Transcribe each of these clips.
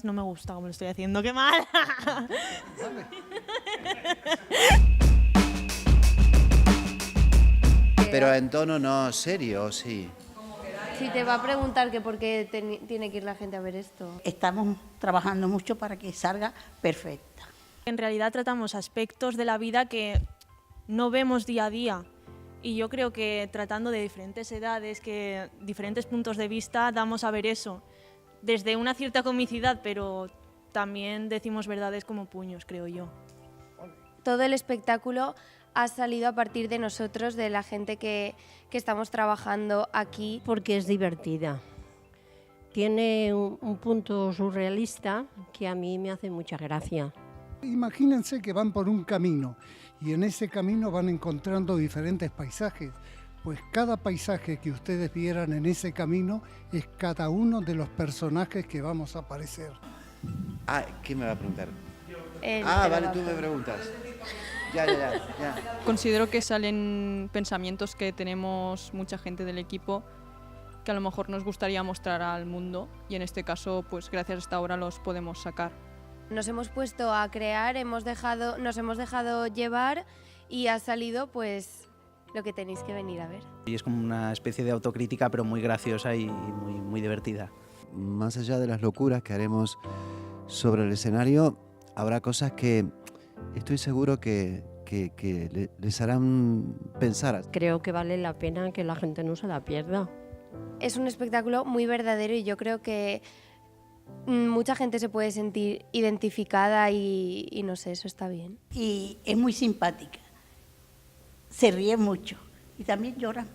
No me gusta cómo lo estoy haciendo, qué mal. Pero en tono no serio, sí. Si te va a preguntar que por qué tiene que ir la gente a ver esto. Estamos trabajando mucho para que salga perfecta. En realidad tratamos aspectos de la vida que no vemos día a día. Y yo creo que tratando de diferentes edades, que diferentes puntos de vista, damos a ver eso. Desde una cierta comicidad, pero también decimos verdades como puños, creo yo. Todo el espectáculo ha salido a partir de nosotros, de la gente que estamos trabajando aquí. Porque es divertida. Tiene un punto surrealista que a mí me hace mucha gracia. Imagínense que van por un camino y en ese camino van encontrando diferentes paisajes. Pues cada paisaje que ustedes vieran en ese camino es cada uno de los personajes que vamos a aparecer. Ah, ¿quién me va a preguntar? Vale, Vale, tú me preguntas. Ya. Considero que salen pensamientos que tenemos mucha gente del equipo que a lo mejor nos gustaría mostrar al mundo y en este caso, pues gracias a esta obra los podemos sacar. Nos hemos puesto a crear, nos hemos dejado llevar y ha salido pues lo que tenéis que venir a ver. Y es como una especie de autocrítica, pero muy graciosa y muy divertida. Más allá de las locuras que haremos sobre el escenario, habrá cosas que estoy seguro que les harán pensar. Creo que vale la pena que la gente no se la pierda. Es un espectáculo muy verdadero y yo creo que mucha gente se puede sentir identificada y no sé, eso está bien. Y es muy simpática. Se ríe mucho y también llora.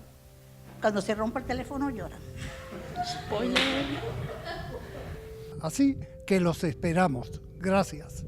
Cuando se rompe el teléfono llora. Así que los esperamos. Gracias.